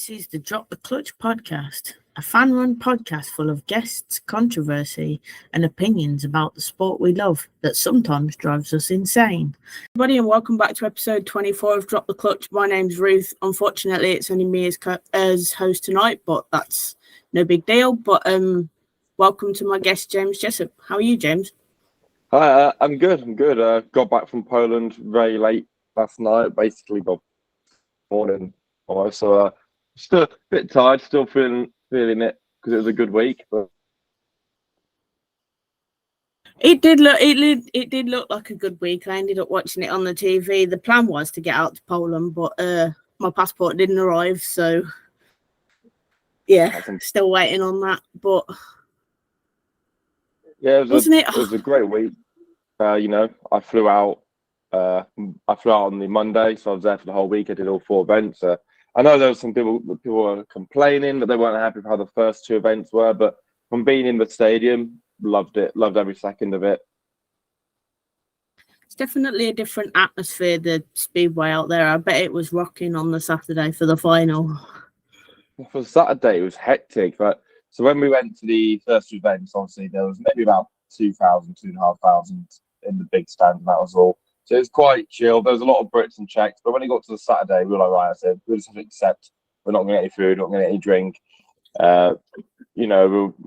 This is the Drop the Clutch podcast, a fan-run podcast full of guests, controversy, and opinions about the sport we love that sometimes drives us insane. Everybody, and welcome back to episode 24 of Drop the Clutch. My name's Ruth. Unfortunately, it's only me as host tonight, but that's no big deal. But welcome to my guest, James Jessup. How are you, James? Hi, I'm good. Got back from Poland very late last night, basically by morning almost. So still a bit tired, still feeling it because it was a good week. But It did look like a good week. I ended up watching it on the TV. The plan was to get out to Poland, but my passport didn't arrive, so yeah, still waiting on that. But yeah, it was wasn't it? It was a great week. I flew out. I flew out on the Monday, so I was there for the whole week. I did all 4 events. I know there were some people were complaining that they weren't happy with how the first 2 events were, but from being in the stadium, loved it. Loved every second of it. It's definitely a different atmosphere, the speedway out there. I bet it was rocking on the Saturday for the final. For Saturday, it was hectic. But so when we went to the first events, obviously there was maybe about 2,500 in the big stand, and that was all. So it was quite chill. There was a lot of Brits and Czechs, but when it got to the Saturday, we were like, right, I said, we just have to accept we're not going to get any food, not going to get any drink. We're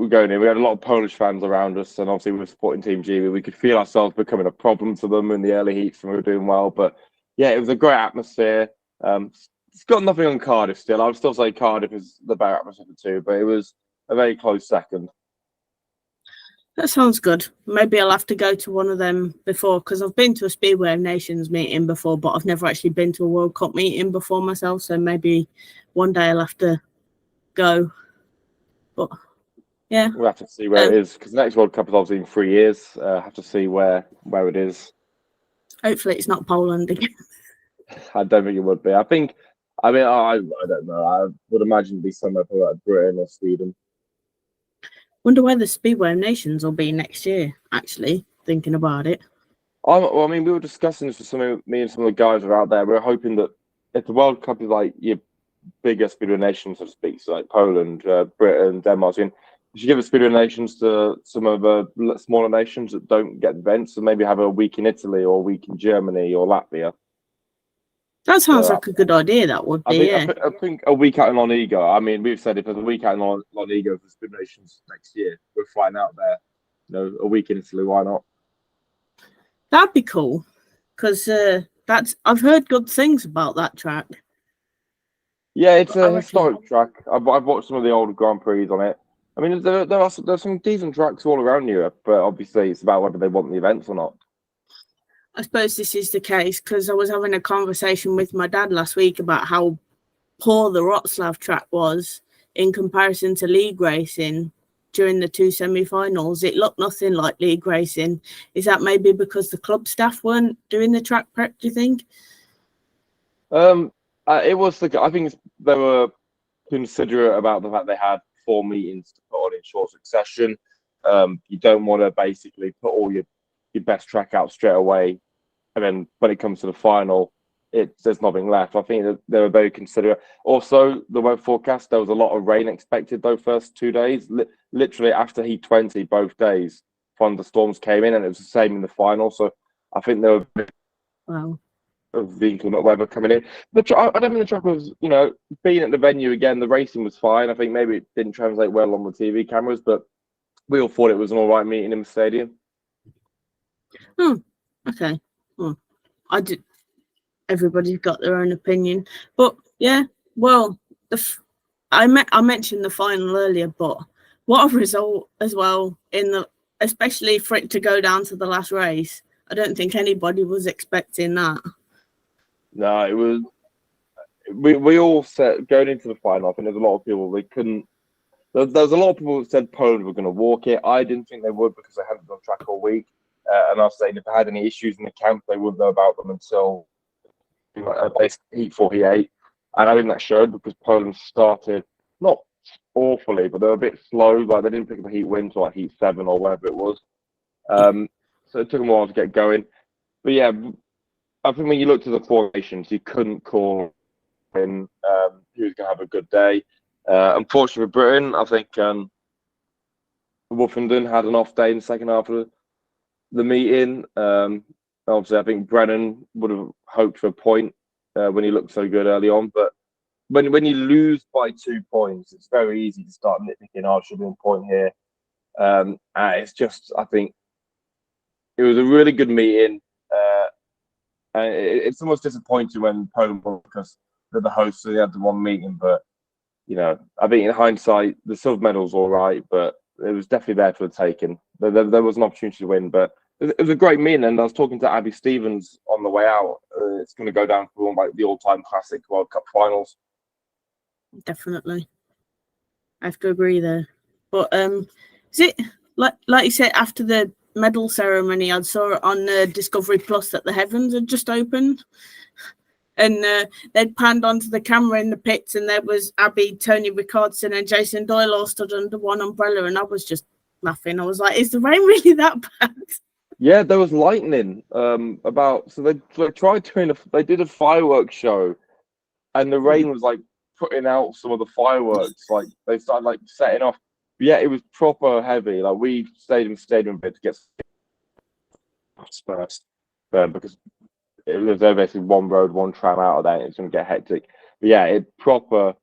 going in. We had a lot of Polish fans around us, and obviously we were supporting Team GB. We could feel ourselves becoming a problem to them in the early heats, and we were doing well. But yeah, it was a great atmosphere. It's got nothing on Cardiff still. I would still say Cardiff is the better atmosphere of the 2, but it was a very close second. That sounds good. Maybe I'll have to go to one of them before, because I've been to a Speedway of Nations meeting before, but I've never actually been to a World Cup meeting before myself. So maybe one day I'll have to go. But yeah, we'll have to see where it is, because the next World Cup is obviously in 3 years. Have to see where it is. Hopefully, it's not Poland again. I don't think it would be. I don't know. I would imagine it'd be somewhere like Britain or Sweden. Wonder where the Speedway of Nations will be next year, actually, thinking about it. We were discussing this with me and some of the guys who are out there. We were hoping that if the World Cup is like your bigger Speedway Nations, so to speak, so like Poland, Britain, Denmark, you should give a Speedway Nations to some of the smaller nations that don't get events, so maybe have a week in Italy or a week in Germany or Latvia. That sounds like a good idea. That would be. I think a week out in Lonigo. I mean, we've said if there's a week out in Lonigo for Speedway Nations next year, we're flying out there. A week in Italy, why not? That'd be cool, because I've heard good things about that track. Yeah, it's a historic track. I've watched some of the older Grand Prix on it. I mean, there's some decent tracks all around Europe, but obviously it's about whether they want the events or not. I suppose this is the case, because I was having a conversation with my dad last week about how poor the Wrocław track was in comparison to league racing during the 2 semi-finals. It looked nothing like league racing. Is that maybe because the club staff weren't doing the track prep, do you think? I think they were considerate about the fact they had 4 meetings to put on in short succession. You don't want to basically put all your best track out straight away, and then when it comes to the final, there's nothing left. I think that they were very considerate. Also, the weather forecast, there was a lot of rain expected those first 2 days. Literally after Heat 20, both days, thunderstorms came in, and it was the same in the final. So I think there were of the inclement weather coming in. I don't think the track was, being at the venue again, the racing was fine. I think maybe it didn't translate well on the TV cameras, but we all thought it was an all right meeting in the stadium. Okay. I did. Everybody's got their own opinion, but yeah. Well, I mentioned the final earlier, but what a result as well, especially for it to go down to the last race. I don't think anybody was expecting that. No, it was. We all said going into the final. I think there's a lot of people they couldn't. There's a lot of people that said Poland were going to walk it. I didn't think they would because they hadn't done track all week. And I was saying if they had any issues in the camp, they wouldn't know about them until Heat 4, Heat 8. And I think that showed because Poland started not awfully, but they were a bit slow. Like they didn't pick up a Heat win until like Heat 7 or whatever it was. So it took them a while to get going. But yeah, I think when you looked at the formations, you couldn't call he was going to have a good day. Unfortunately for Britain, I think Woofenden had an off day in the second half of the meeting. Obviously, I think Brennan would have hoped for a point when he looked so good early on. But when you lose by 2 points, it's very easy to start nitpicking. Oh, should be a point here. It's just, I think, it was a really good meeting. And it's almost disappointing when Poland won because they're the hosts, so they had the one meeting. But I think in hindsight, the silver medal's all right, but it was definitely there for the taking. There was an opportunity to win, but it was a great meeting. And I was talking to Abby Stevens on the way out. It's going to go down for one like the all-time classic World Cup finals. Definitely, I have to agree there. But is it like you said after the medal ceremony? I saw on Discovery Plus that the heavens had just opened. And they'd panned onto the camera in the pits, and there was Abby, Tony Rickardson, and Jason Doyle all stood under one umbrella, and I was just laughing. I was like, "Is the rain really that bad?" Yeah, there was lightning. They tried doing they did a fireworks show, and the rain was like putting out some of the fireworks. Like they started like setting off. But yeah, it was proper heavy. Like we stayed in the stadium a bit to get dispersed because it was basically one road, one tram out of there. It's going to get hectic. But yeah, it proper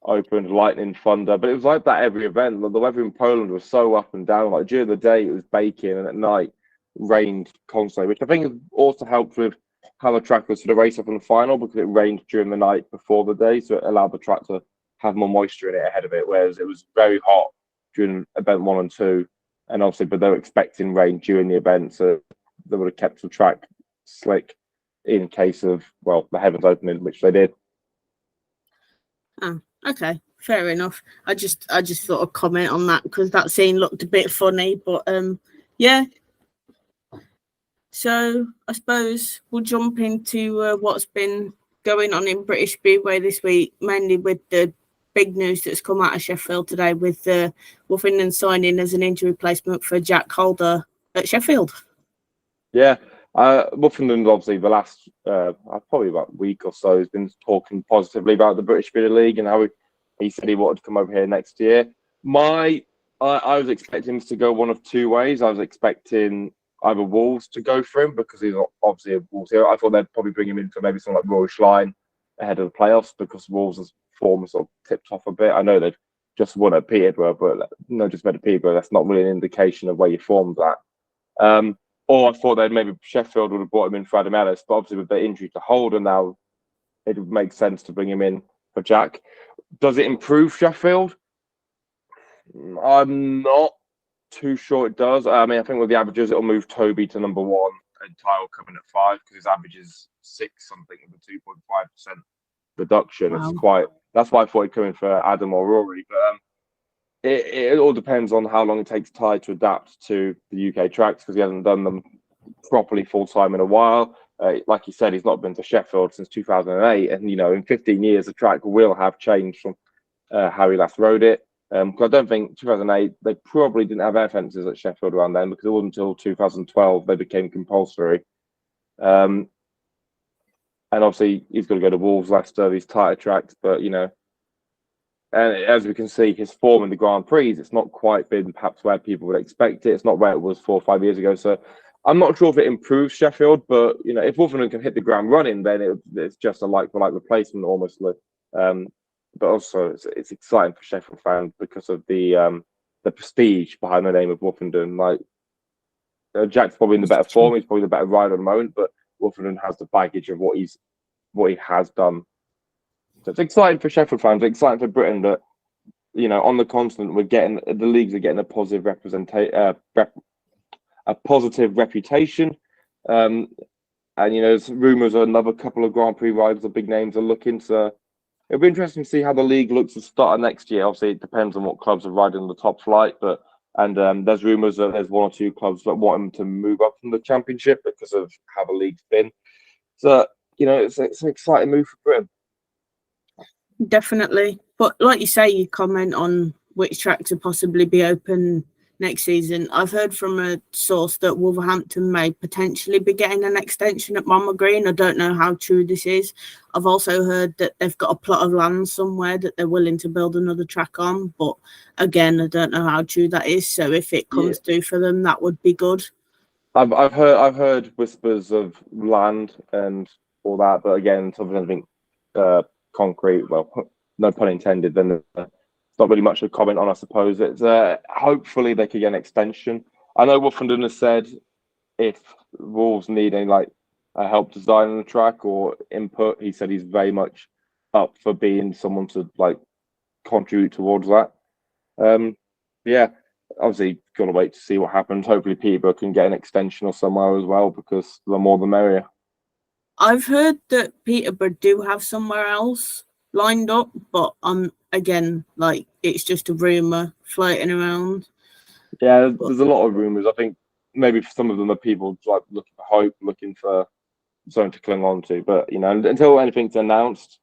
opened, lightning, thunder. But it was like that every event. The weather in Poland was so up and down. Like during the day, it was baking, and at night, rained constantly, which I think has also helped with how the track was for the race up in the final because it rained during the night before the day. So it allowed the track to have more moisture in it ahead of it, whereas it was very hot during event 1 and 2. And obviously, but they were expecting rain during the event. So they would have kept the track slick in case of the heavens opening, which they did. Oh, okay, fair enough. I just thought I'd comment on that because that scene looked a bit funny, but yeah. So I suppose we'll jump into what's been going on in British Speedway this week, mainly with the big news that's come out of Sheffield today with Woofenden signing as an injury replacement for Jack Holder at Sheffield. Yeah. Woofenden, obviously, the last probably about a week or so, has been talking positively about the British Speedway League and how he said he wanted to come over here next year. I was expecting him to go one of two ways. I was expecting either Wolves to go for him because he's obviously a Wolves hero. I thought they'd probably bring him in for maybe someone like Roy Schlein ahead of the playoffs because Wolves' form sort of tipped off a bit. I know they've just won at Peterborough, but no disrespect to Peterborough, that's not really an indication of where you formed that. Or I thought that maybe Sheffield would have brought him in for Adam Ellis, but obviously with the injury to Holder now, it would make sense to bring him in for Jack. Does it improve Sheffield? I'm not too sure it does. I mean, I think with the averages, it'll move Toby to number 1 and Ty will come in at 5 because his average is 6 something with a 2.5% reduction. Wow. That's why I thought he'd come in for Adam or Rory. But it all depends on how long it takes Ty to adapt to the UK tracks because he hasn't done them properly full time in a while. Like you said, he's not been to Sheffield since 2008, and in 15 years the track will have changed from how he last rode it. Because I don't think 2008 they probably didn't have air fences at Sheffield around then because it wasn't until 2012 they became compulsory. And obviously he's got to go to Wolves, Leicester, these tighter tracks, but and as we can see, his form in the Grand Prix, it's not quite been perhaps where people would expect it. It's not where it was 4 or 5 years ago. So I'm not sure if it improves Sheffield, but if Woofenden can hit the ground running, then it's just a like-for-like replacement almost. But also it's exciting for Sheffield fans because of the prestige behind the name of Woofenden. Like Jack's probably in the better form, he's probably the better rider at the moment, but Woofenden has the baggage of what he has done. So it's exciting for Sheffield fans. It's exciting for Britain that on the continent the leagues are getting a positive reputation. And there's rumours of another couple of Grand Prix riders, the big names are looking. So it'll be interesting to see how the league looks at the start of next year. Obviously, it depends on what clubs are riding the top flight, but there's rumours that there's 1 or 2 clubs that want him to move up from the championship because of how the league's been. So it's an exciting move for Britain. Definitely. But like you say, you comment on which track to possibly be open next season. I've heard from a source that Wolverhampton may potentially be getting an extension at Monmouth Green. I don't know how true this is. I've also heard that they've got a plot of land somewhere that they're willing to build another track on, but again, I don't know how true that is. So if it comes through for them, that would be good. I've heard whispers of land and all that, but again, something I think concrete. Well, no pun intended. Then it's not really much to comment on. I suppose it's hopefully they could get an extension. I know Wolfenden has said if Wolves need any help designing the track or input, he said he's very much up for being someone to contribute towards that. Yeah. Obviously, got to wait to see what happens. Hopefully, Peterborough can get an extension or somewhere as well, because the more the merrier. I've heard that Peterborough do have somewhere else lined up, but again, it's just a rumour floating around. Yeah, there's a lot of rumours. I think maybe some of them are people looking for hope, looking for something to cling on to. But until anything's announced,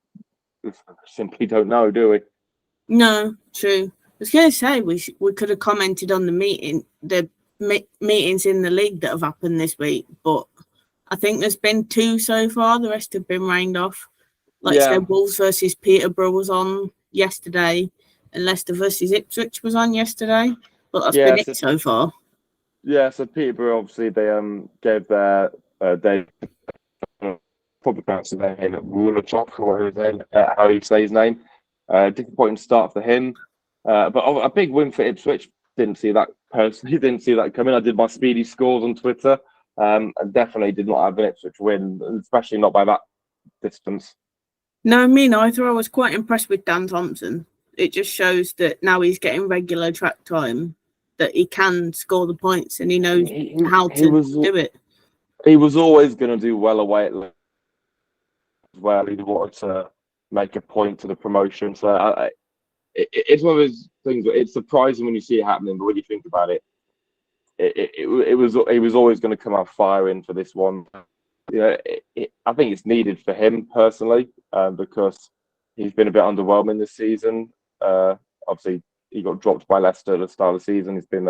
we simply don't know, do we? No, true. I was going to say we could have commented on the meetings in the league that have happened this week, but I think there's been 2 so far. The rest have been rained off. Say Wolves versus Peterborough was on yesterday, and Leicester versus Ipswich was on yesterday. But that's been it so far. Yeah, so Peterborough obviously they gave their they probably pronounce his name Rulatop or how you say his name. Disappointing start for him. But a big win for Ipswich. Didn't see that personally. Didn't see that coming. I did my speedy scores on Twitter. And definitely did not have an Ipswich win, especially not by that distance. No, me neither. I was quite impressed with Dan Thompson. It just shows that now he's getting regular track time, that he can score the points and he knows how to do it. He was always going to do well away at Leeds as well. He wanted to make a point to the promotion. So it's one of those things that it's surprising when you see it happening, but when you think about it, it was always going to come out firing for this one. I think it's needed for him personally, because he's been a bit underwhelming this season. Obviously, he got dropped by Leicester at the start of the season. He's been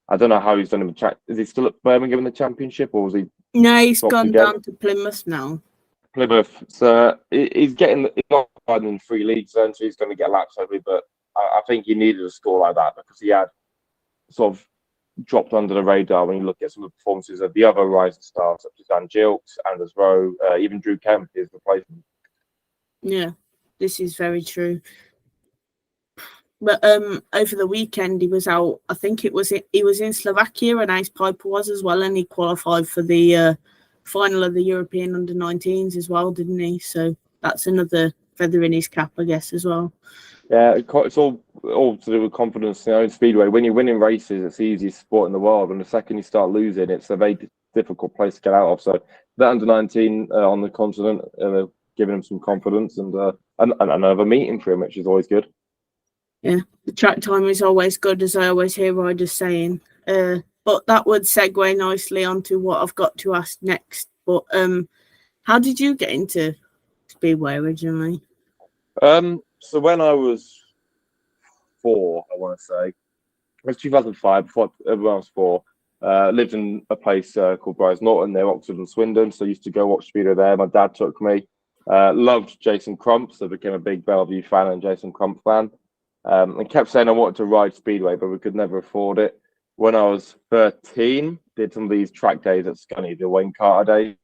I don't know how he's done in the chat. Is he still at Birmingham in the Championship, or was he? No, he's gone down to Plymouth now. Plymouth. So he's not in 3 league zones, so he's going to get laps over. But I think he needed a score like that because he had sort of dropped under the radar when you look at some of the performances of the other rising stars, such as Dan Gilks, Anders Rowe, even Drew Kemp, his replacement. Yeah, this is very true. But over the weekend he was out. I think he was in Slovakia, and Ace Piper was as well, and he qualified for the final of the European under-19s as well, didn't he? So that's another feather in his cap, I guess, as well. Yeah, it's all to do with confidence in speedway. When you're winning races, it's the easiest sport in the world, and the second you start losing, it's a very difficult place to get out of. So that under-19 on the continent, giving him some confidence, and another meeting for him, which is always good. Yeah, the track time is always good, as I always hear riders saying. But that would segue nicely onto what I've got to ask next. But how did you get into speedway originally? So when I was 4, I want to say, it was 2005. Before when I was 4, lived in a place called Briars Norton near Oxford and Swindon. So I used to go watch speedway there. My dad took me. Loved Jason Crump, so became a big Bellevue fan and Jason Crump fan. And kept saying I wanted to ride speedway, but we could never afford it. When I was 13, did some of these track days at Scunny, the Wayne Carter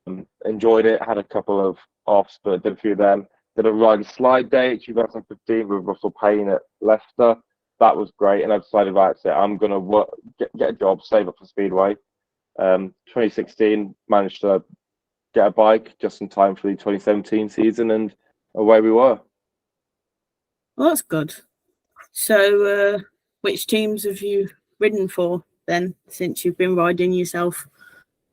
Day. Enjoyed it, had a couple of offs, but did a few of them. Did a ride and slide day in 2015 with Russell Payne at Leicester. That was great, and I decided, right, I'm going to get a job, save up for speedway. 2016, managed to get a bike just in time for the 2017 season, and away we were. Well, that's good. So, which teams have you ridden for then, since you've been riding yourself?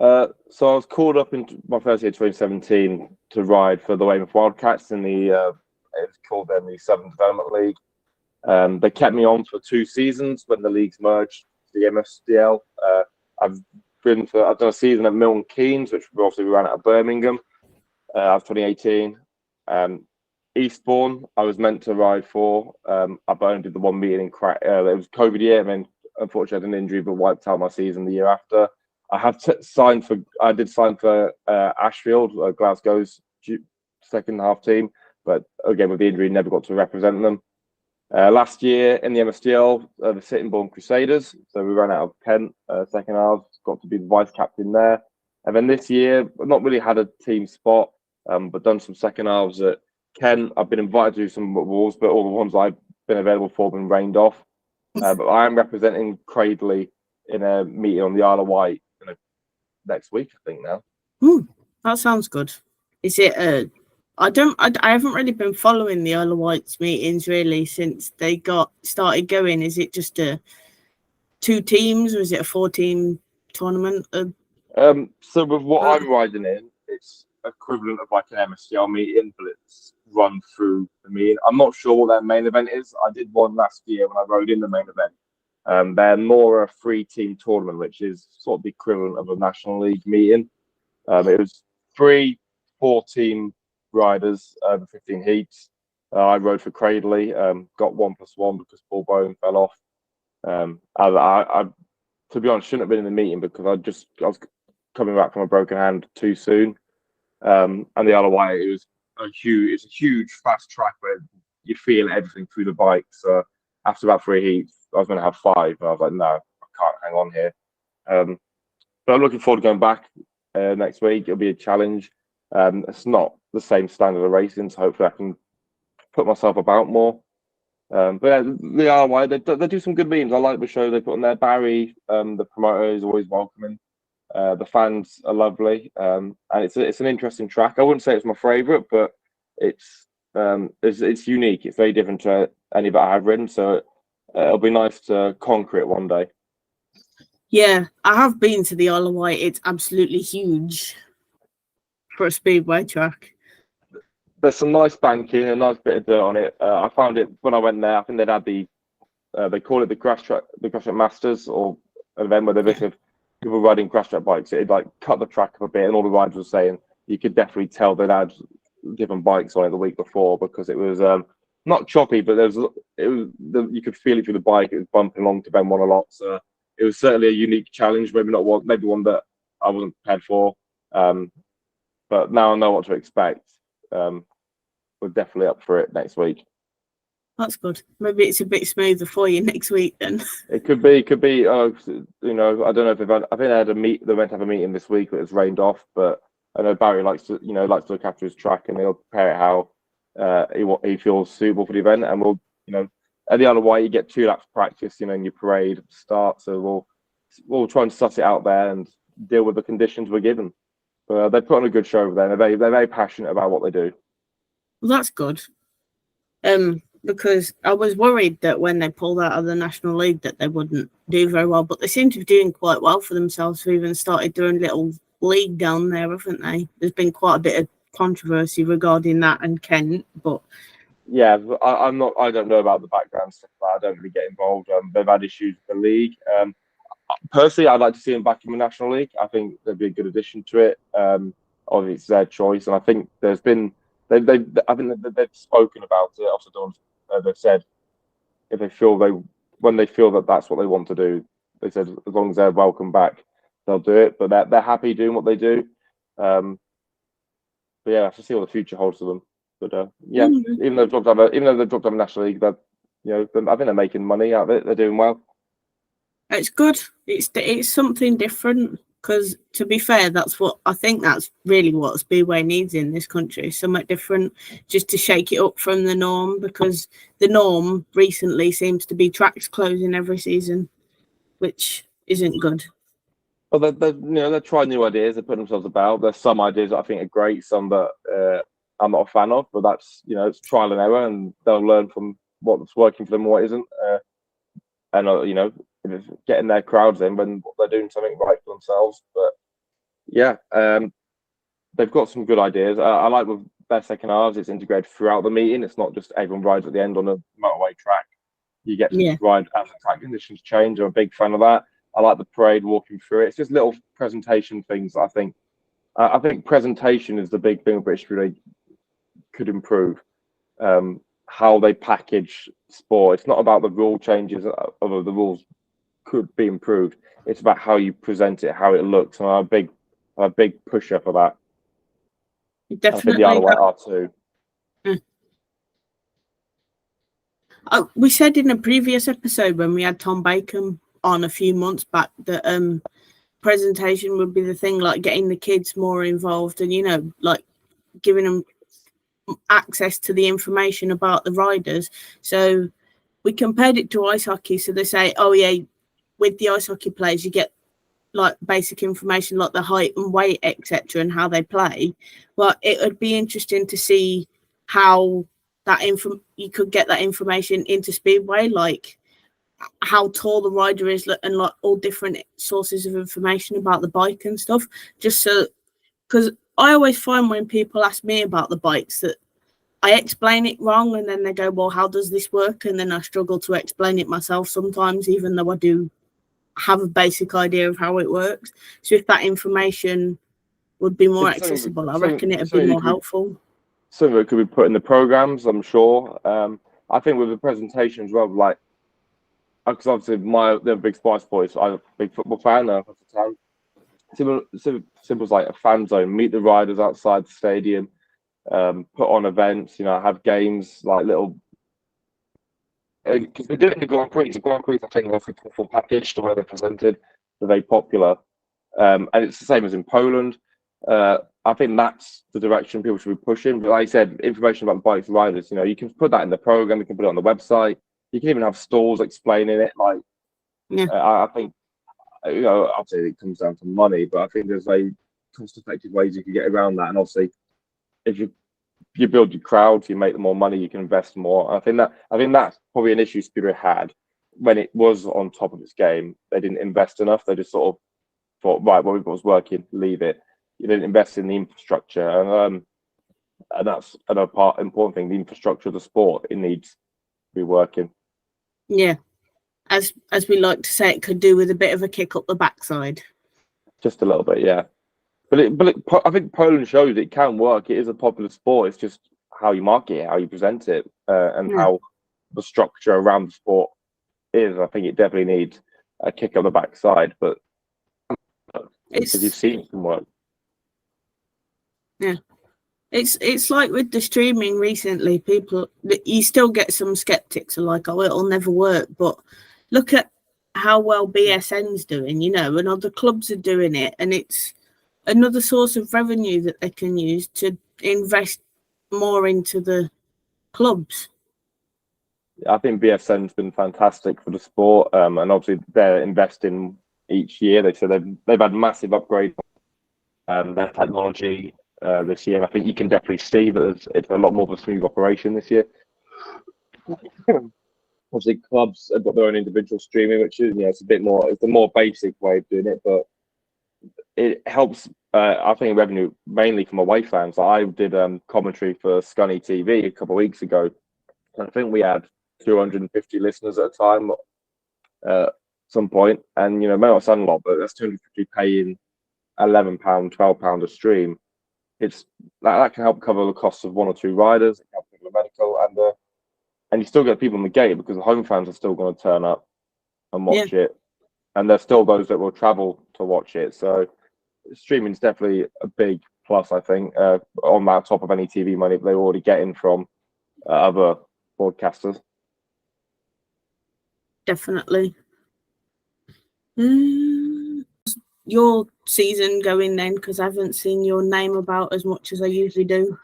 So I was called up in my first year, 2017, to ride for the Weymouth Wildcats in the it's called then the Southern Development League. They kept me on for 2 seasons when the leagues merged to the MSDL. I've done a season at Milton Keynes, which obviously we ran out of Birmingham. That was 2018. Eastbourne, I was meant to ride for. I only did the 1 meeting in it was COVID year. I mean, unfortunately had an injury, but wiped out my season the year after. I did sign for Ashfield, Glasgow's second half team, but again with the injury, never got to represent them. Last year in the MSDL, the Sittingbourne Crusaders, so we ran out of Kent second half, got to be the vice captain there. And then this year, I've not really had a team spot, but done some second halves at Kent. I've been invited to do some awards, but all the ones I've been available for have been rained off. But I am representing Cradley in a meeting on the Isle of Wight next week, I think now. That sounds good. Is it I haven't really been following the Isle of Wight's meetings really since they got started going. Is it just 2 teams or is it a 4-team tournament? So with what I'm riding in, it's equivalent of like an MSDL meeting, but it's run through the meeting. I'm not sure what their main event is. I did one last year when I rode in the main event. They're more a 3-team tournament, which is sort of the equivalent of a National League meeting. It was 3 4-team riders over 15 heats. I rode for Cradley, got 1+1 because Paul Bowen fell off. I to be honest, shouldn't have been in the meeting because I was coming back from a broken hand too soon. And the Isle of Wight, it's a huge fast track where you feel everything through the bike. So after about 3 heats, I was going to have 5. And I was like, no, I can't hang on here. But I'm looking forward to going back next week. It'll be a challenge. It's not the same standard of racing, so hopefully I can put myself about more. But yeah, the Isle of Wight, they do some good meetings. I like the show they put on there. Barry, the promoter, is always welcoming. The fans are lovely, and it's an interesting track. I wouldn't say it's my favourite, but it's unique. It's very different to any that I have ridden, so it'll be nice to conquer it one day. Yeah, I have been to the Isle of Wight. It's absolutely huge for a speedway track. There's some nice banking, a nice bit of dirt on it. I found it when I went there. I think they'd had they call it the grass track masters, or an event where they people riding grass track bikes. It like cut the track up a bit, and all the riders were saying you could definitely tell they'd had different bikes on it the week before because it was not choppy, but you could feel it through the bike. It was bumping along to bend one a lot. So it was certainly a unique challenge. Maybe one that I wasn't prepared for. But now I know what to expect. We're definitely up for it next week. That's good. Maybe it's a bit smoother for you next week then. It could be. I don't know if I think they had a meet. They went to have a meeting this week, but it's rained off. But I know Barry likes to look after his track, and he'll prepare it how he feels suitable for the event. And we'll, at the Isle of Wight, you get 2 laps practice, in your parade start. So we'll try and suss it out there and deal with the conditions we're given. But they put on a good show over there. They're very passionate about what they do. Well, that's good. Because I was worried that when they pulled out of the National League that they wouldn't do very well, but they seem to be doing quite well for themselves. They've even started doing little league down there, haven't they? There's been quite a bit of controversy regarding that and Kent, but yeah, I don't know about the background stuff. I don't really get involved. They've had issues with the league. Personally, I'd like to see them back in the National League. I think they'd be a good addition to it. Obviously, it's their choice, and I think there's been. I think they've spoken about it. Also, they've said when they feel that that's what they want to do, they said as long as they're welcome back, they'll do it. But they're happy doing what they do. But yeah, I have to see what the future holds for them. But even though they've dropped out of National League, I think they're making money out of it. They're doing well. It's good. It's something different. Because to be fair, that's really what Speedway needs in this country. Something different, just to shake it up from the norm. Because the norm recently seems to be tracks closing every season, which isn't good. Well, they're trying new ideas. They put themselves about. There's some ideas that I think are great, some that I'm not a fan of. But that's it's trial and error, and they'll learn from what's working for them and what isn't. And getting their crowds in when they're doing something right for themselves. But yeah, they've got some good ideas. I like with their second halves, it's integrated throughout the meeting. It's not just everyone rides at the end on a motorway track. You get to ride as the track conditions change. I'm a big fan of that. I like the parade walking through it. It's just little presentation things. I think presentation is the big thing British Speedway could improve. How they package sport. It's not about the rule changes of the rules could be improved. It's about how you present it, how it looks. And I'm a big pusher for that. I think the Definitely. Isle of Wight are too. Oh, we said in a previous episode when we had Tom Bacon on a few months back that presentation would be the thing, like getting the kids more involved and, you know, like giving them access to the information about the riders. So we compared it to ice hockey. So they say, oh yeah, with the ice hockey players, you get like basic information like the height and weight, etc., and how they play. But it would be interesting to see how that you could get that information into Speedway, like how tall the rider is and like all different sources of information about the bike and stuff. Just so, because I always find when people ask me about the bikes that I explain it wrong and then they go, well, how does this work? And then I struggle to explain it myself sometimes, even though I do have a basic idea of how it works. So if that information would be more accessible, I reckon it would be more helpful. Some of it could be put in the programs, I'm sure. I think with the presentation as well, like, because obviously they're big Spice Boys, I'm a big football fan at the time. Simple as like a fan zone, meet the riders outside the stadium, put on events, you know, have games, like little. Because they do it in the Grand Prix. The Grand Prix, I think, are a full package, the way they're presented. They're very popular. And it's the same as in Poland. I think that's the direction people should be pushing. But like I said, information about the bikes and riders, you know, you can put that in the program, you can put it on the website. You can even have stalls explaining it. Like, yeah. I think, you know, obviously it comes down to money, but I think there's very cost-effective ways you can get around that. And obviously, if you build your crowds, you make more money, you can invest more. I think that's probably an issue Speedway had when it was on top of its game. They didn't invest enough. They just sort of thought, right, well, it was working, leave it. You didn't invest in the infrastructure, and that's another important thing. The infrastructure of the sport, it needs to be working. Yeah, as we like to say, it could do with a bit of a kick up the backside. Just a little bit, yeah. But I think Poland shows it can work. It is a popular sport. It's just how you market it, how you present it, and how the structure around the sport is. I think it definitely needs a kick up the backside, but because you've seen it can work. Yeah, it's like with the streaming recently. People, you still get some skeptics are like, oh, it'll never work. But look at how well BSN's doing, you know, and other clubs are doing it, and it's another source of revenue that they can use to invest more into the clubs. I think BSN's been fantastic for the sport, and obviously they're investing each year. They said they've had massive upgrades their technology this year. I think you can definitely see that it's a lot more of a smooth operation this year. Obviously, clubs have got their own individual streaming, which is it's a more basic way of doing it, but it helps. I think revenue mainly from away fans. I did commentary for Scunny TV a couple of weeks ago. I think we had 250 listeners at a time at some point, and may not sound a lot, but that's 250 paying £11, £12 a stream. It's that can help cover the costs of one or two riders, it can help cover the medical, and you still get people in the gate because the home fans are still going to turn up and watch it, and there's still those that will travel to watch it. So streaming is definitely a big plus, I think, on that top of any TV money they're already getting from other broadcasters. Definitely. Your season going then, because I haven't seen your name about as much as I usually do.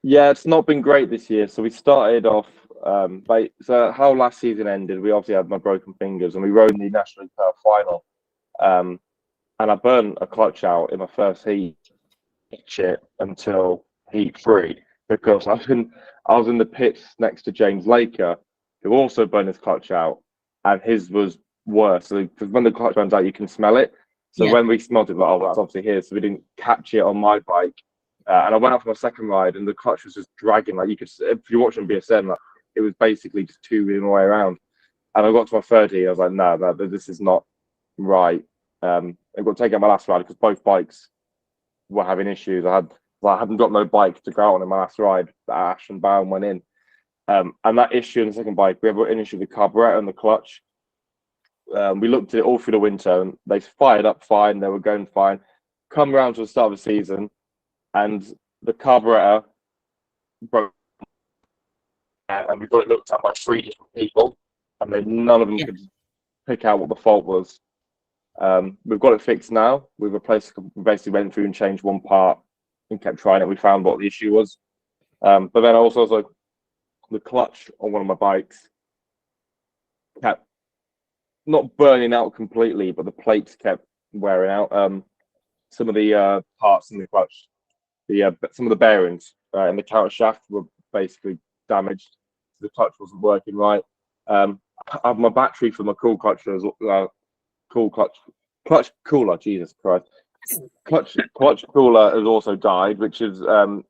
Yeah, it's not been great this year. So we started off so how last season ended, we obviously had my broken fingers and we rode in the National League Cup final. And I burnt a clutch out in my first heat until heat 3 because I was in the pits next to James Laker, who also burned his clutch out, and his was worse. So because when the clutch burns out, you can smell it. So when we smelled it, like, oh, that's obviously here. So we didn't catch it on my bike. And I went out for my second ride, and the clutch was just dragging. Like you could, if you're watching BSN, like it was basically just tubing all the way around. And I got to my third heat, I was like, no, this is not right. I got to take out my last ride because both bikes were having issues. I hadn't got no bike to go out on in my last ride. The Ash and Bowen went in, and that issue in the second bike, we have an issue with the carburetor and the clutch. We looked at it all through the winter, and they fired up fine. They were going fine. Come around to the start of the season, and the carburetor broke, and we got it looked at by 3 different people, and none of them could pick out what the fault was. We've got it fixed now. We basically went through and changed one part and kept trying it. We found what the issue was. But then also the clutch on one of my bikes kept not burning out completely, but the plates kept wearing out. Some of the parts in the clutch, some of the bearings in the counter shaft were basically damaged. The clutch wasn't working right. I have my battery for my clutch cooler. Jesus Christ, clutch cooler has also died, which is I've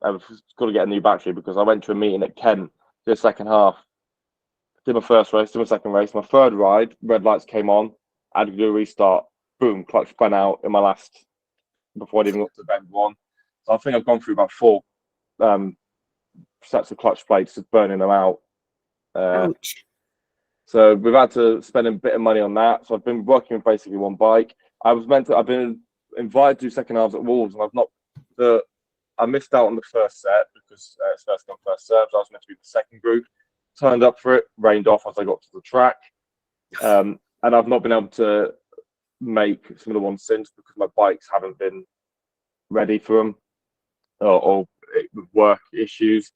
got to get a new battery because I went to a meeting at Kent for the second half. Did my first race, did my second race, my third ride, red lights came on, I had to do a restart, boom, clutch spun out in my last, before I even got to bend one. So I think I've gone through about 4 sets of clutch plates, just burning them out. Ouch. So we've had to spend a bit of money on that. So I've been working with basically one bike. I've been invited to do second halves at Wolves, and I missed out on the first set because it's first come, first served. I was meant to be the second group. Turned up for it, rained off as I got to the track. And I've not been able to make some of the ones since because my bikes haven't been ready for them or work issues.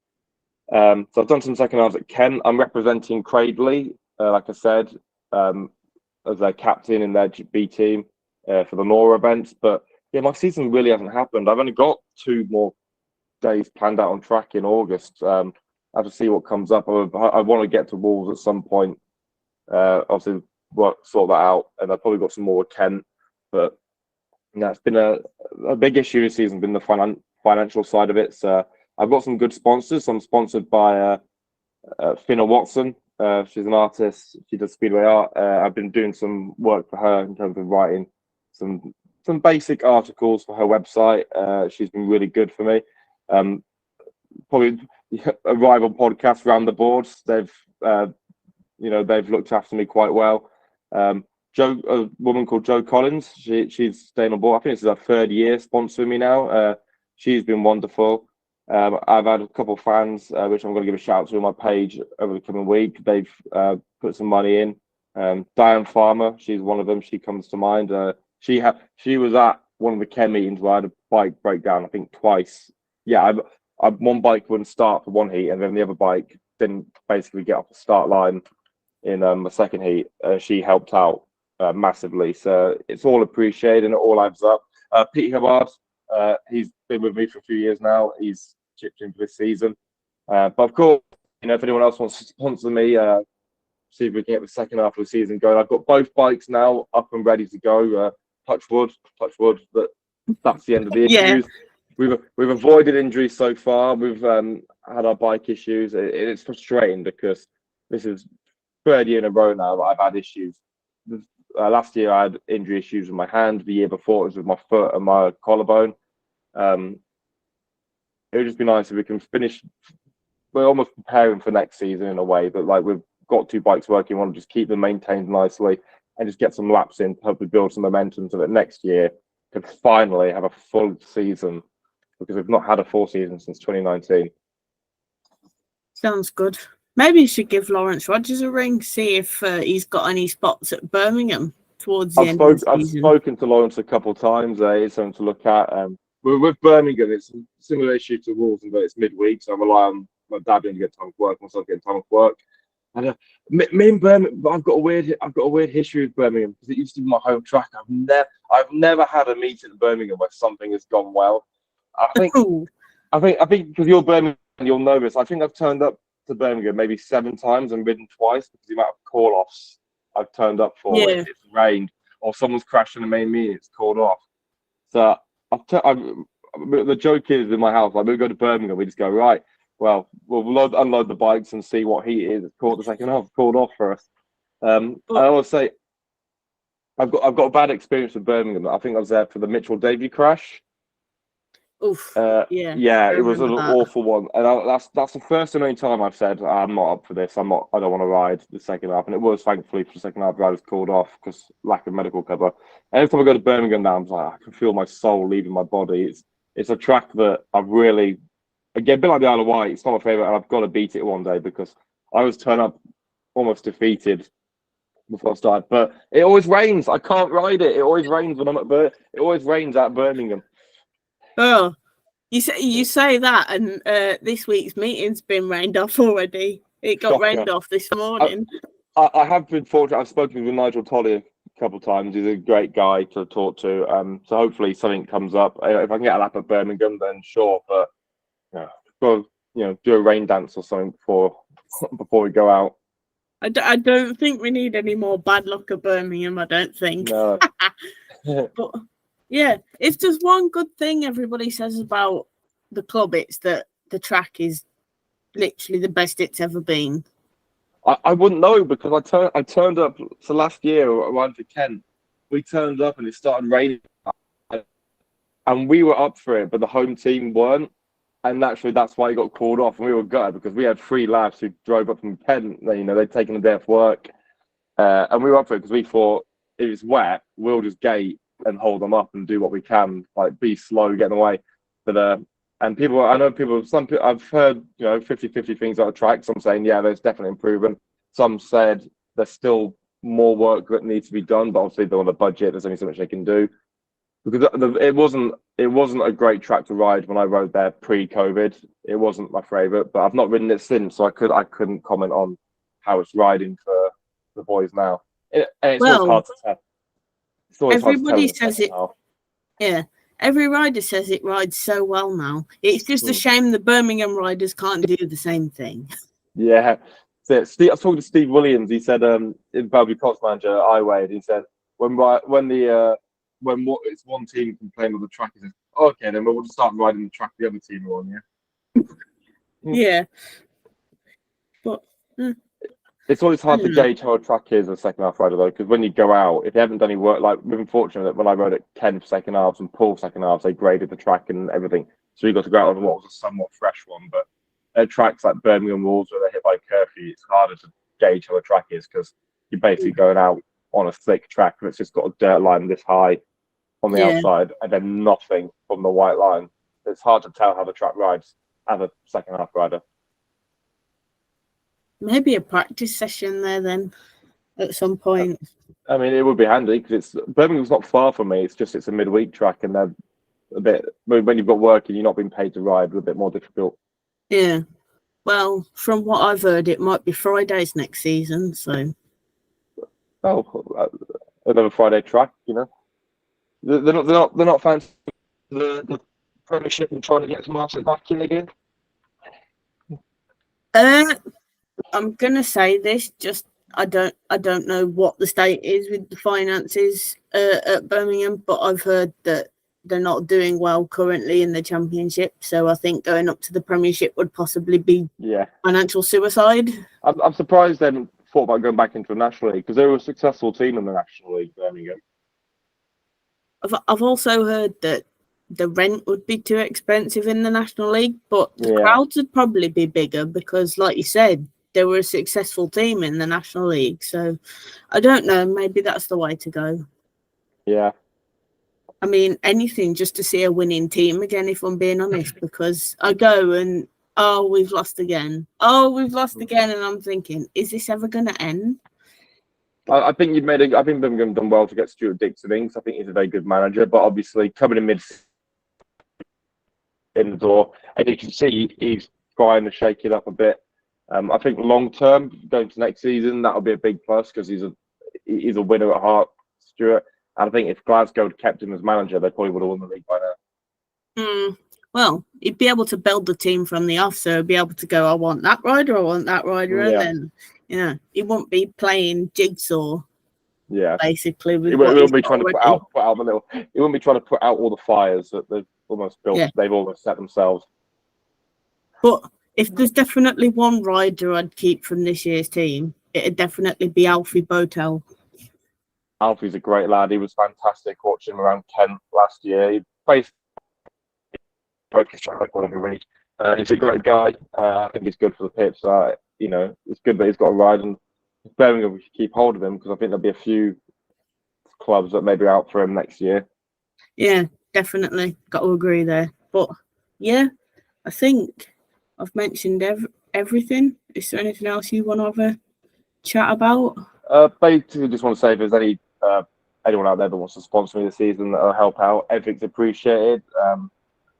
So I've done some second halves at Kent. I'm representing Cradley, like I said, as their captain in their B team for the Nora events. But yeah, my season really hasn't happened. I've only got 2 more days planned out on track in August. I have to see what comes up. I want to get to Wolves at some point. Obviously, sort that out, and I've probably got some more with Kent. But yeah, it's been a big issue this season. Been the financial side of it. So I've got some good sponsors. I'm sponsored by Finna Watson. She's an artist. She does speedway art. I've been doing some work for her in terms of writing some basic articles for her website. She's been really good for me. Probably a rival podcast, Round the Boards. They've looked after me quite well. A woman called Jo Collins. She's staying on board. I think this is her 3rd year sponsoring me now. She's been wonderful. I've had a couple of fans, which I'm going to give a shout out to on my page over the coming week. They've put some money in. Diane Farmer, she's one of them. She comes to mind. She was at one of the Ken meetings where I had a bike breakdown, I think twice. Yeah, one bike wouldn't start for one heat, and then the other bike didn't basically get off the start line in the second heat. She helped out massively, so it's all appreciated and it all adds up. Pete Hubbard, he's been with me for a few years now. He's chipped in for this season. But of course, if anyone else wants to sponsor me, see if we can get the second half of the season going. I've got both bikes now up and ready to go. Touch wood, but that's the end of the issues. We've avoided injuries so far. We've had our bike issues. It's frustrating because this is 3rd year in a row now that I've had issues. Last year I had injury issues with my hand. The year before it was with my foot and my collarbone. It would just be nice if we can finish. We're almost preparing for next season in a way, but like we've got 2 bikes working. We want to just keep them maintained nicely and just get some laps in to hopefully build some momentum so that next year could finally have a full season, because we've not had a full season since 2019. Sounds good. Maybe you should give Lawrence Rogers a ring, see if he's got any spots at Birmingham towards the end of the season. I've spoken to Lawrence a couple of times. It's something to look at. With Birmingham, it's a similar issue to Wolves, but it's midweek, so I rely on my dad being to get time off work, myself getting time off work. And me and Birmingham, I've got a weird history with Birmingham because it used to be my home track. I've never had a meeting in Birmingham where something has gone well. I think because you're Birmingham, you'll know this. I think I've turned up to Birmingham maybe 7 times and ridden twice because the amount of call-offs I've turned up for. Yeah. It's rained or someone's crashed in the main meeting, it's called off. So the joke is in my house, like we go to Birmingham, we just go, right, well, we'll unload the bikes and see what heat is. It's called the second half, called off for us. I always say I've got a bad experience with Birmingham. I think I was there for the Mitchell Davey crash. Oof. Yeah. Yeah, I it was an remember that. awful one, and that's the first and only time I've said I'm not up for this. I don't want to ride the second half, and it was thankfully for the second half I was called off because lack of medical cover. And every time I go to Birmingham now, I'm like I can feel my soul leaving my body. It's a track that I've really, again, a bit like the Isle of Wight. It's not my favorite, and I've got to beat it one day because I was turned up almost defeated before I started. But it always rains. I can't ride it. It always rains when I'm it always rains at Birmingham. Oh, you say that, and this week's meeting's been rained off already. It got Shocker. rained off this morning. I have been fortunate. I've spoken with Nigel Tolley a couple of times. He's a great guy to talk to. So hopefully something comes up. If I can get a lap at Birmingham, then sure. But go do a rain dance or something before we go out. I don't think we need any more bad luck at Birmingham. I don't think. No. But yeah, if there's one good thing everybody says about the club, it's that the track is literally the best it's ever been. I wouldn't know because I turned up. So last year around to Kent, we turned up and it started raining, and we were up for it, but the home team weren't. And naturally, that's why he got called off. And we were gutted because we had 3 lads who drove up from Kent. They'd taken a day off work. And we were up for it because we thought if it's wet, we'll just gate and hold them up and do what we can, like be slow, getting away. But and I know I've heard 50-50 things out of track. Some saying, yeah, there's definitely improvement. Some said there's still more work that needs to be done, but obviously they're on a budget. There's only so much they can do. Because it wasn't a great track to ride when I rode there pre-COVID. It wasn't my favourite, but I've not ridden it since, so I couldn't comment on how it's riding for the boys now. It's always hard to tell. It's always everybody hard to tell says it. Yeah, every rider says it rides so well now. It's just a shame the Birmingham riders can't do the same thing. Yeah, so I was talking to Steve Williams. He said, in Belgian Cops manager, I weighed. He said when it's one team complaining on the track, he says, okay, then we'll just start riding the track the other team are on, yeah? Yeah. But it's always hard to gauge how a track is a second half rider, though, because when you go out, if you haven't done any work, like we've been fortunate that when I rode at Ken for second halves and Paul second halves, they graded the track and everything. So you got to go out on what was a somewhat fresh one. But at tracks like Birmingham Wolves where they're hit by curfew, it's harder to gauge how a track is because you're basically going out on a thick track that's just got a dirt line this high on the outside and then nothing from the white line. It's hard to tell how the track rides as a second half rider. Maybe a practice session there then at some point. I mean, it would be handy because Birmingham's not far from me. It's a midweek track and they're a bit, when you've got work and you're not being paid to ride, a bit more difficult. Yeah. Well, from what I've heard, it might be Fridays next season, so. Oh, another Friday track, They're not fancy the Premiership and trying to get some Arsenal back in again. I'm gonna say this. Just I don't know what the state is with the finances at Birmingham, but I've heard that they're not doing well currently in the Championship. So I think going up to the Premiership would possibly be financial suicide. I'm surprised they haven't thought about going back into the National League because they were a successful team in the National League, Birmingham. I've also heard that the rent would be too expensive in the National League, but the crowds would probably be bigger because, like you said, they were a successful team in the National League. So I don't know. Maybe that's the way to go. Yeah. I mean, anything just to see a winning team again, if I'm being honest, because I go and, we've lost again. And I'm thinking, is this ever going to end? I think Birmingham done well to get Stuart Dixon in because I think he's a very good manager, but obviously coming in the door, and you can see he's trying to shake it up a bit. I think long term, going to next season, that'll be a big plus because he's a winner at heart, Stuart. And I think if Glasgow had kept him as manager, they probably would have won the league by now. Well, he'd be able to build the team from the off, so he'd be able to go, I want that rider, and then, he won't be playing jigsaw. Yeah, basically. He won't be trying to put out the little. He won't be trying to put out all the fires that they've almost built. Yeah. They've almost set themselves. But if there's definitely one rider I'd keep from this year's team, it'd definitely be Alfie Botel. Alfie's a great lad. He was fantastic watching him around Kent last year. He basically broke his track record every week. He's a great guy. I think he's good for the pitch. So, it's good that he's got a ride, and Birmingham, we should keep hold of him, because I think there'll be a few clubs that may be out for him next year. Yeah, definitely. Got to agree there. But yeah, I think I've mentioned everything. Is there anything else you want to have a chat about? Basically, just want to say, if there's anyone out there that wants to sponsor me this season, that'll help out, everything's appreciated.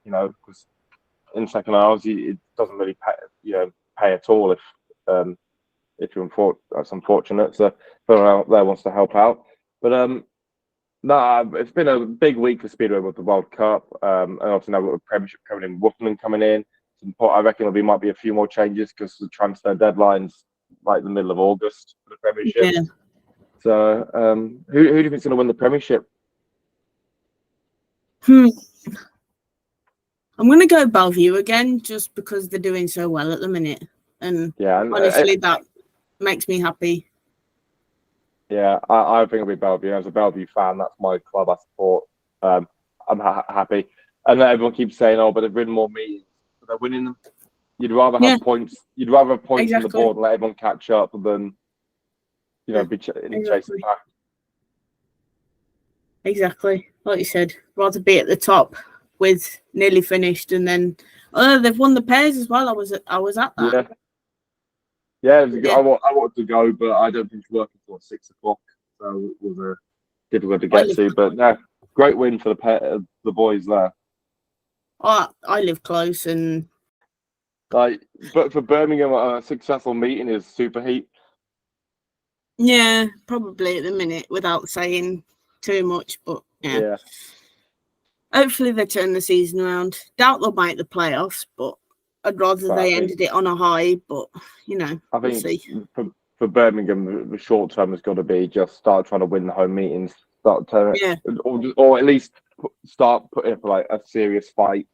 Because in second halves, it doesn't really pay at all if that's unfortunate. So if anyone out there wants to help out, but no, it's been a big week for Speedway with the World Cup, and obviously now we've got the Premiership coming in, Woofland coming in. I reckon there might be a few more changes, because the transfer deadline's like the middle of August for the Premiership. Yeah. So, who do you think's going to win the Premiership? I'm going to go Bellevue again, just because they're doing so well at the minute, and honestly, that makes me happy. Yeah, I think it'll be Bellevue. As a Bellevue fan, that's my club I support. I'm happy. And then everyone keeps saying, "Oh, but they've ridden more meetings, but they're winning them." You'd rather have points. You'd rather have points on the board and let everyone catch up than, be chasing back. Exactly, like you said, rather be at the top with nearly finished, and then they've won the pairs as well. I was at that. Yeah, I wanted to go, but I don't think it's working until 6 o'clock, so it was difficult to get to. But no, great win for the boys there. I live close, and but for Birmingham, a successful meeting is Superheat. Yeah, probably at the minute, without saying too much. But yeah. Hopefully they turn the season around. Doubt they'll make the playoffs, but I'd rather they ended it on a high. But I think for Birmingham, the short term has got to be just start trying to win the home meetings, or at least start putting up like a serious fight.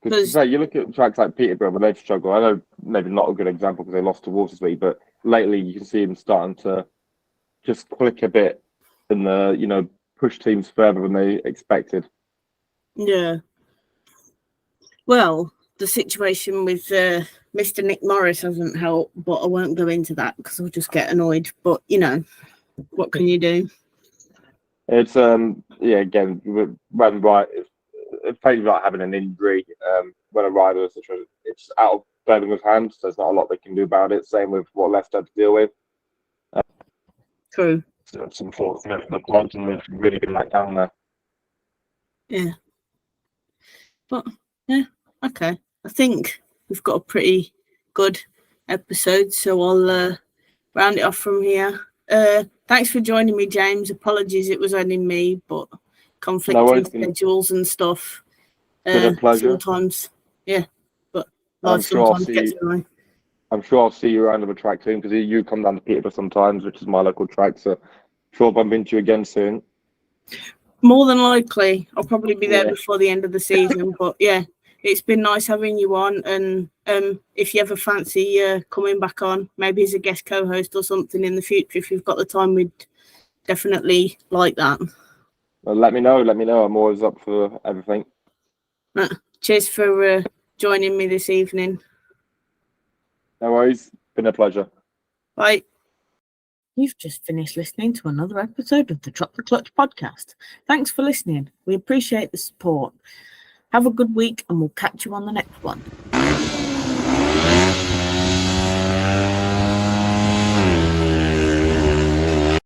Because you look at tracks like Peterborough, where they've struggled. I know maybe not a good example because they lost to Wolves this week, but lately you can see them starting to just click a bit and push teams further than they expected. Yeah. Well, the situation with Mr. Nick Morris hasn't helped, but I won't go into that because I'll just get annoyed. But what can you do? It's again, when it's painful like having an injury when a rider it's out of Birmingham's hands. There's not a lot they can do about it. Same with what Leicester had to deal with. True. So it's unfortunate. The quantum has really been let down there. Yeah. But yeah, okay. I think we've got a pretty good episode, so I'll round it off from here. Thanks for joining me, James. Apologies, it was only me, but conflicting schedules and stuff. Been a pleasure. Sometimes, yeah, but life sometimes gets annoying. I'm sure I'll see you around the track soon, because you come down to Peterborough sometimes, which is my local track. So, sure I'll bump into you again soon. More than likely, I'll probably be there before the end of the season. But yeah, it's been nice having you on. And if you ever fancy coming back on, maybe as a guest co-host or something in the future, if you've got the time, we'd definitely like that. Well, let me know. I'm always up for everything. Cheers for joining me this evening. No worries. Been a pleasure. Bye. You've just finished listening to another episode of the Drop the Clutch podcast. Thanks for listening. We appreciate the support. Have a good week, and we'll catch you on the next one.